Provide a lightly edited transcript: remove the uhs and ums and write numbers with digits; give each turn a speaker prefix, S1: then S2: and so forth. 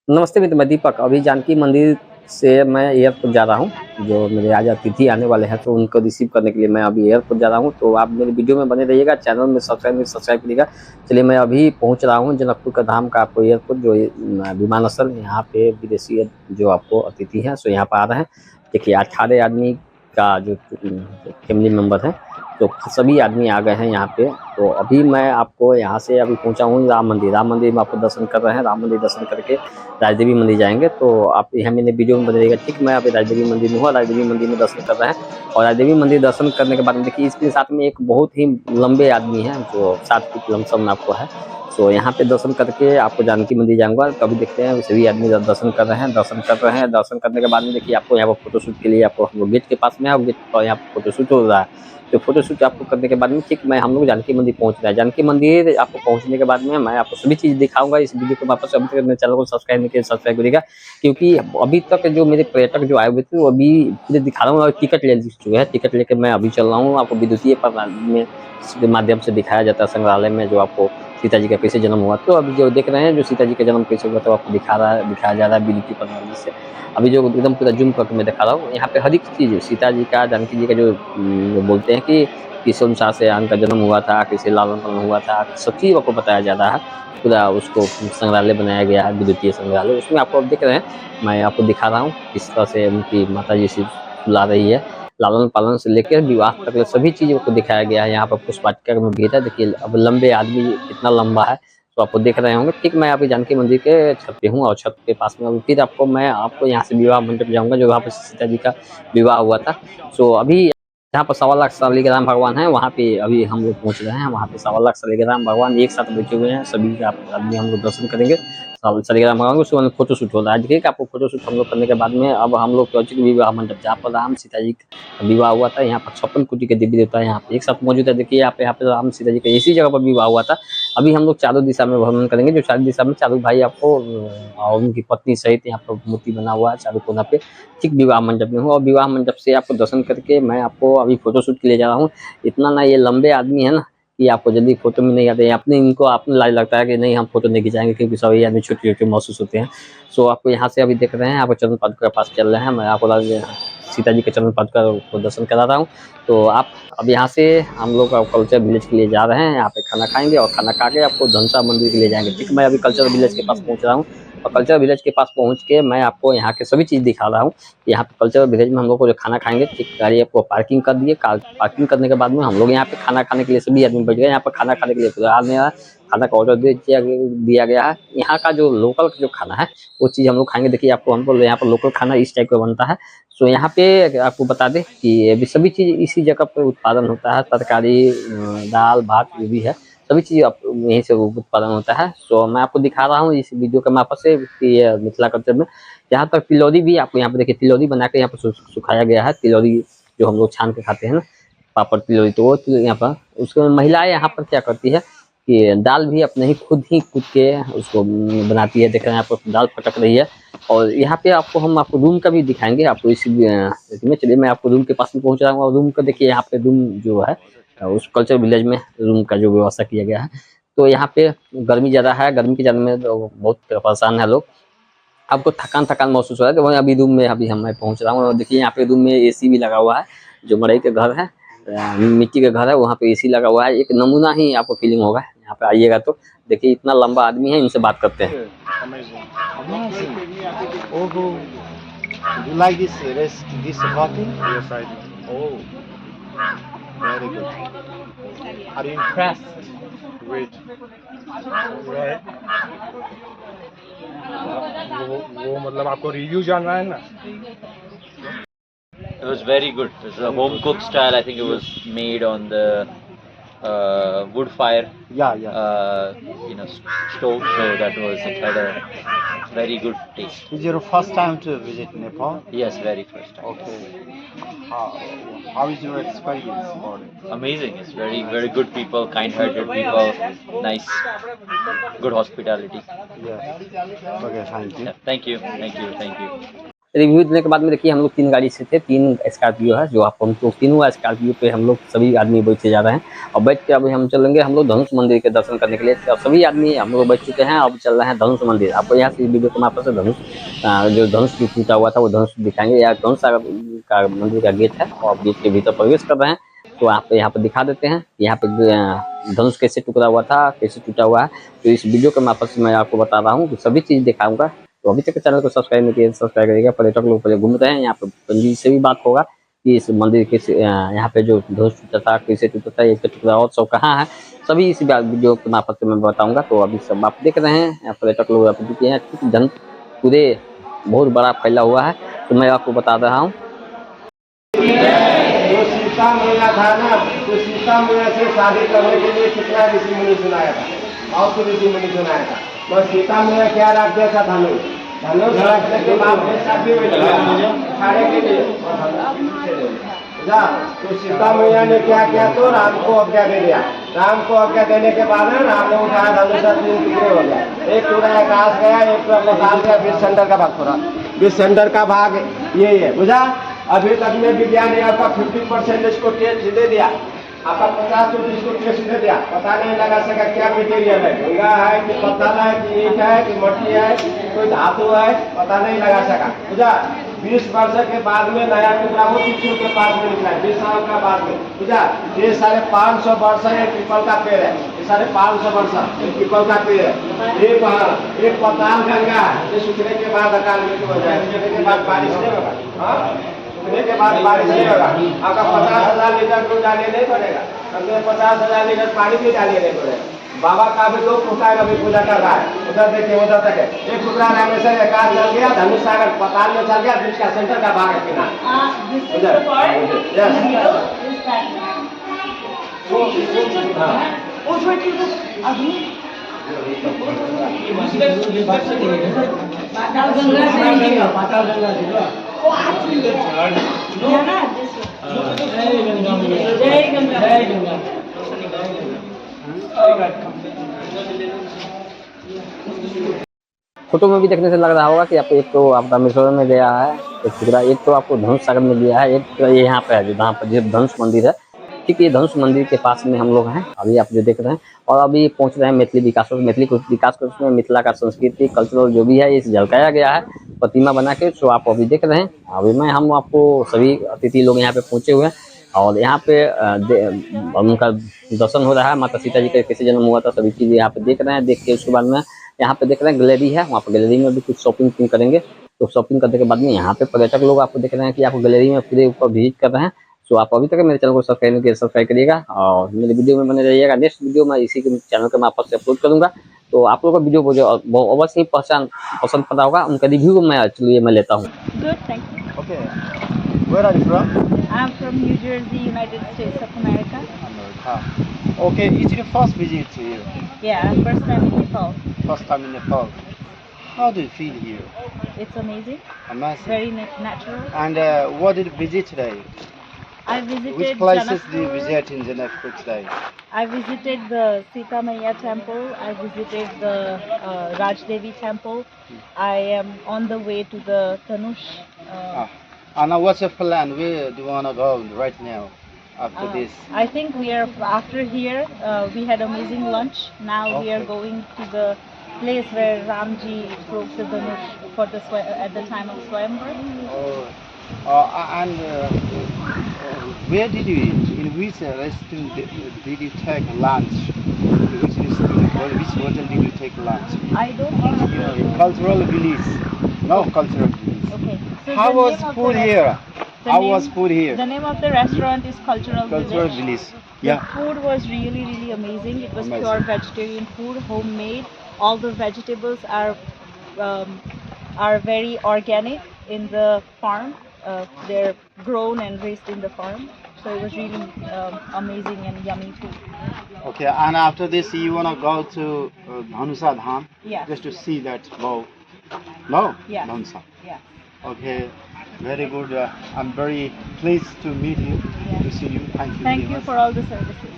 S1: नमस्ते मित्र, मैं दीपक। अभी जानकी मंदिर से मैं एयरपोर्ट जा रहा हूँ। जो मेरे आज अतिथि आने वाले हैं, तो उनको रिसीव करने के लिए मैं अभी एयरपोर्ट जा रहा हूँ। तो आप मेरी वीडियो में बने रहिएगा, चैनल में सब्सक्राइब करिएगा। चलिए, मैं अभी पहुँच रहा हूँ जनकपुर का धाम का आपको एयरपोर्ट, जो विमानाश्रय। यहाँ पे विदेशी जो आपको अतिथि हैं, सो यहाँ पर आ रहे हैं। देखिए, 18 आदमी का जो फैमिली मेंबर है, तो सभी आदमी आ गए हैं यहाँ पे। तो अभी मैं आपको यहाँ से अभी पहुँचा हूँ राम मंदिर में आपको दर्शन कर रहे हैं। राम मंदिर दर्शन करके राजदेवी मंदिर जाएंगे। तो आप यहाँ मेरे वीडियो में बने रहिएगा। ठीक, मैं अभी राजदेवी मंदिर में हूँ, राजदेवी मंदिर में दर्शन कर रहे हैं। और राजदेवी मंदिर दर्शन करने के बाद में देखिए, इसके साथ में एक बहुत ही लंबे आदमी है, जो 7 फीट लमसम आपको है। तो यहाँ पे दर्शन करके आपको जानकी मंदिर जाऊँगा। तो अभी देखते हैं सभी आदमी दर्शन कर रहे हैं, दर्शन करने के बाद में देखिए, आपको यहाँ पर फोटोशूट के लिए आपको हम लोग गेट के पास में है, गेट पर यहाँ पर फोटोशूट हो रहा है। तो फोटोशूट आपको करने के बाद में ठीक मैं हम लोग जानकी मंदिर पहुँच रहे हैं। जानकी मंदिर आपको पहुँचने के बाद में मैं आपको सभी चीज़ दिखाऊँगा। इस वीडियो को वापस अभी तक मेरे चैनल को सब्सक्राइब नहीं किया, सब्सक्राइब करिएगा। क्योंकि अभी तक जो मेरे पर्यटक जो आए हुए थे, वो अभी मुझे दिखा रहा हूँ, और टिकट ले चुके हैं। टिकट लेके मैं अभी चल रहा हूँ। आपको विद्युतीय प्रणाली में के माध्यम से दिखाया जाता है संग्रहालय में, जो आपको सीता जी का कैसे जन्म हुआ। तो अभी जो देख रहे हैं, जो सीता जी का जन्म कैसे हुआ, तो आपको दिखाया जा रहा है विद्युतीय प्रणाली से। अभी जो एकदम पूरा ज़ूम करके मैं दिखा रहा हूँ, यहाँ पे हर एक चीज़ सीता जी का, जानकी जी का जो बोलते हैं कि किस अनुसार से आन का जन्म हुआ था, कैसे लालन पालन हुआ था, सब चीज़ आपको बताया जा रहा है। पूरा उसको संग्रहालय बनाया गया है, विद्युतीय संग्रहालय। उसमें आपको अब देख रहे हैं, मैं आपको दिखा रहा हूँ किस तरह से उनकी माता जी से सुला रही है। लालन पालन से लेकर विवाह तक सभी चीज़ों को दिखाया गया है। यहाँ पर पुष्प वाटिका में भी था। देखिए, अब लंबे आदमी कितना लंबा है, तो आपको देख रहे होंगे। ठीक, मैं अभी जानकी मंदिर के छत पे हूँ, और छत के पास में अभी फिर आपको यहाँ से विवाह मंडप जाऊँगा, जो वहाँ पे सीता जी का विवाह हुआ था। सो अभी जहाँ पर 1.25 लाख शालिग्राम भगवान है, वहाँ पे अभी हम लोग पहुँच रहे हैं। वहाँ पे 1.25 लाख शालिग्राम भगवान एक साथ बैठे हुए हैं। सभी का आदमी हम लोग दर्शन करेंगे। शालिग्राम भगवान, उसके बाद फोटोशूट हो रहा है। देखिए, आपको फोटोशूट हम लोग करने के बाद में अब हम लोग पहुँचे विवाह मंडप, जहाँ पर राम सीता जी का विवाह हुआ था। यहाँ पर 56 कोटि के देवी देवता यहाँ पे एक साथ मौजूद है। देखिए, यहाँ पे राम सीता जी का इसी जगह पर विवाह हुआ था। अभी हम लोग चारों दिशा में भ्रमण करेंगे, जो चारों दिशा में चारों भाई आपको और उनकी पत्नी सहित यहाँ पर मूर्ति बना हुआ है चारों कोना पे। ठीक विवाह मंडप में हूँ, और विवाह मंडप से आपको दर्शन करके मैं आपको अभी फोटोशूट के लिए जा रहा हूँ। इतना ना ये लंबे आदमी है ना, कि आपको जल्दी फोटो में नहीं आते। अपने इनको आपने लाज लगता है कि नहीं, हम फोटो नहीं खिंचाएंगे, क्योंकि सभी आदमी छोटे छोटे महसूस होते हैं। सो आपको यहाँ से अभी देख रहे हैं, आपको चरण पादुका के पास चल रहे हैं। मैं आपको सीता जी के चरण पादुका को दर्शन करा रहा हूँ। तो आप अब यहाँ से हम लोग कल्चर विलेज के लिए जा रहे हैं। यहाँ पे खाना खाएंगे, और खाना खा के आपको धनसा मंदिर के लिए जाएंगे। ठीक, मैं अभी कल्चर विलेज के पास पहुँच रहा हूँ, और कल्चर विलेज के पास पहुँच के मैं आपको यहाँ के सभी चीज़ दिखा रहा हूँ। यहाँ पे कल्चर विलेज में हम लोग को जो खाना खाएंगे, ठीक, गाड़ी आपको पार्किंग कर दिए। पार्किंग करने के बाद में हम लोग यहाँ पे खाना खाने के लिए सभी आदमी बैठ गए। यहाँ पर खाना खाने के लिए फिलहाल में खाना का ऑर्डर दिया गया है। यहाँ का जो लोकल जो खाना है, वो चीज़ हम लोग खाएंगे। देखिए, आपको हमको यहाँ पर लोकल खाना इस टाइप का बनता है। सो यहाँ पे आपको बता दें कि अभी सभी चीज़ इसी जगह पे उत्पादन होता है। तरकारी, दाल भात जो भी है, सभी चीज़ आप यहीं से उत्पादन होता है। सो मैं आपको दिखा रहा हूँ इस वीडियो के माध्यम से कि ये मिथिला कल्चर में, जहाँ तक तिलौरी भी आपको यहाँ पे देखिए, तिलौरी बना के यहाँ पर सुखाया गया है। तिलौरी जो हम लोग छान के खाते हैं ना, पापड़ तिलौरी, तो वो यहाँ पर उसको महिलाएं यहाँ पर क्या करती है कि दाल भी अपने ही खुद कूट के उसको बनाती है। देख रहे हैं, आपको दाल फटक रही है। और यहाँ पे हम आपको रूम का भी दिखाएंगे। आपको इस में चलिए, मैं आपको रूम के पास में पहुँच रहा हूँ। और रूम का देखिए, यहाँ पे रूम जो है, उस कल्चर विलेज में रूम का जो व्यवस्था किया गया है। तो यहाँ पे गर्मी ज़्यादा है, गर्मी के ज़्यादा में तो बहुत परेशान है लोग। आपको थकान महसूस हो रहा है, तो वहीं अभी रूम में अभी मैं पहुँच रहा हूँ। और देखिए, यहाँ पे रूम में एसी भी लगा हुआ है। जो मड़ई के घर है, मिट्टी का घर है, वहाँ पे एसी लगा हुआ है। एक नमूना ही आपको फीलिंग होगा यहाँ पे आइएगा तो। देखिए, इतना लंबा आदमी है, इनसे बात करते हैं।
S2: You like this party?
S3: Yes, I do.
S2: Oh, very good. Are you impressed?
S3: Wait.
S2: Right.
S3: वो मतलब आपको रिव्यू जानना है ना?
S4: It was very good. It was a home cooked style. I think it was made on the wood fire,
S2: Yeah.
S4: stove. So it had a very good taste.
S2: Is your first time to visit Nepal?
S4: Yes, very first time.
S2: Okay. How is your experience about it?
S4: Amazing. It's very very good people, kind-hearted people, nice, good hospitality.
S2: Yeah. Okay, thank you.
S4: Yeah, thank you.
S1: Review देने के बाद में देखिए हम लोग 3 गाड़ी से थे, 3 स्कॉर्पियो है जो आप हम तो तीनों स्कॉर्पियो पे हम लोग सभी आदमी बैठे जा रहे हैं और बैठ के अभी हम चलेंगे हम लोग धनुष मंदिर के दर्शन करने के लिए। और सभी आदमी हम लोग बैठ चुके हैं, अब चल रहे हैं धनुष मंदिर। आपको यहाँ से वीडियो के माध्यम से धनुष जो धनुष टूटा हुआ था वो धनुष दिखाएंगे। या धनुष का मंदिर का गेट है और गेट के भीतर प्रवेश कर रहे हैं, तो आप यहाँ पर दिखा देते हैं यहाँ पे धनुष कैसे टुकड़ा हुआ था, कैसे टूटा हुआ है। तो इस वीडियो के माध्यम से मैं आपको बता रहा हूँ, सभी चीज़ दिखाऊंगा। तो अभी तक चैनल को सब्सक्राइब नहीं किया, सब्सक्राइब करिएगा। पर्यटक लोग पहले घूम रहे हैं यहाँ पे, पंजी से भी बात होगा कि इस मंदिर के यहाँ पे जो धनुष टूटा था, कैसे टूटा था, एक टुकड़ा और सब कहाँ है, सभी इस वीडियो के मार्फत से मैं बताऊंगा। तो अभी सब आप देख रहे हैं पर्यटक लोग आप देखिए हैं जन पूरे बहुत बड़ा फैला हुआ है, तो मैं आपको बता रहा हूँ।
S2: जो सीता मैया था ना, तो सीता मैया से शादी करने के लिए कितना ऋषि मुनि सुनाया था, और तो ऋषि मुनि सुनाया था। तो सीता मैया क्या रख दिया था, धनुष रखने के बाद में शादी हुई खाने के लिए जा। तो सीता मैया ने क्या किया, तो राम को आज्ञा दे दिया। राम को आज्ञा देने के बाद राम ने उठाया धनुष, 3 टुकड़े हो गया। एक टुकड़ा आकाश गया, एक टुकड़ा पताल गया, बीच सेंटर का भाग थोड़ा, बीच सेंटर का भाग ये है, बुझा। अभी तक में विज्ञान ने आपका 50% इसको टेस्ट दे दिया, आपका 50% इसको टेस्ट दे दिया। पता नहीं लगा सका क्या मटेरियल है, गंगा है कि पत्थर है कि ईंट है कि मट्टी है, कोई धातु है, पता नहीं लगा सका, बुझा। 20 वर्ष के बाद में नया टुकड़ा वो पीछू के पास में निकला है, 20 साल का बाद में, बुझा। ये 550 वर्ष है, पीपल का पेड़ है, ये 550 वर्ष पीपल का पेड़ है। एक पताल गंगा है, ये सूखने के बाद अकाल मृत्यु हो जाए, सूखने के बाद बारिश नहीं होगा, सूखने के बाद बारिश नहीं होगा। आपका 50,000 लीटर दूध डालने नहीं पड़ेगा, कभी 50,000 लीटर पानी भी डालने नहीं पड़ेगा। बाबा का भी लोग पूछा है, अभी पूजा कर रहा है, उधर देखिए उधर तक है। एक टुकड़ा रामेश्वर एकाध चल गया, धनुष सागर पताल में चल गया, बीच का सेंटर का भाग है किनारे
S1: फोटो में भी देखने से लग रहा होगा कि आपको एक तो आप रामेश्वर में गया है एक टुकड़ा, एक तो आपको धनुष सागर में गया है, एक टुकड़ा ये यहाँ पे है जहाँ पर जो धनुष मंदिर है। ठीक है, धनुष मंदिर के पास में हम लोग हैं अभी, आप जो देख रहे हैं। और अभी पहुंच रहे हैं मैथिली विकास कोष। मैथिली विकास कोष में मिथिला का संस्कृति कल्चरल जो भी है इस झलकाया गया है प्रतिमा बना के, सो आप अभी देख रहे हैं। अभी हम आपको सभी अतिथि लोग यहाँ पे पहुंचे हुए हैं और यहाँ पे उनका दर्शन हो रहा है। माता सीता जी का कैसे जन्म हुआ था सभी चीज़ यहाँ पे देख रहे हैं। देख के उसके बाद में यहाँ पे देख रहे हैं गैलरी है, वहाँ पर गैलरी में भी कुछ शॉपिंग करेंगे। तो शॉपिंग करने के बाद में यहाँ पे पर्यटक लोग आपको देख रहे हैं कि आपको गैलरी में पूरे ऊपर विजिट कर रहे हैं। सो आप अभी तक मेरे चैनल को सब्सक्राइब करिएगा और मेरे वीडियो में बने रहिएगा। नेक्स्ट वीडियो मैं इसी के चैनल के मार्फत से अपलोड करूँगा, तो आप लोगों का वीडियो मुझे अवश्य ही पसंद पता होगा। उनका रिव्यू मैं लेता हूँ।
S5: Good, thank you.
S2: Okay, where are you from?
S5: I'm from New Jersey, United States of America.
S2: America. Okay, it's your first visit here,
S5: Yeah, first time in Nepal.
S2: first time in Nepal. How do you feel here?
S5: It's amazing,
S2: Amazing.
S5: very natural.
S2: And what did you visit today?
S5: I visited
S2: Which places do you
S5: Janakpur.
S2: visit in Janakpur today?
S5: I visited the Sita Maya temple. I visited the Raj Devi temple. I am on the way to the Tanush.
S2: And now what's your plan? Where do you want to go right now after this?
S5: I think we are after here. We had amazing lunch. Now we are
S2: Okay.
S5: going to the place where Ramji broke the Dhanush for the at the time of Swayamvar.
S2: And where did you eat? In which restaurant did you take lunch? In which restaurant or which hotel did you take lunch?
S5: I don't remember.
S2: You know, cultural village. No cultural village.
S5: Okay. So
S2: How
S5: the
S2: was
S5: name of
S2: food
S5: the
S2: here?
S5: the
S2: How
S5: name-
S2: was food here?
S5: The name of the restaurant is Cultural
S2: Cultural
S5: Village.
S2: village.
S5: The
S2: Yeah.
S5: food was really amazing. It was
S2: Amazing.
S5: pure vegetarian food, homemade. All the vegetables are very organic in the farm. They're grown and raised in the farm. So it was really amazing and yummy food.
S2: Okay. And after this, you wanna go to Dhanusa Dham?
S5: Yeah.
S2: Just to see that bow. No.
S5: Yeah.
S2: Dhanusa.
S5: Yeah.
S2: Okay. Very good. I'm very pleased to meet you.
S5: Yeah.
S2: To see you. Thank you.
S5: Thank
S2: very
S5: you
S2: much.
S5: for all the services.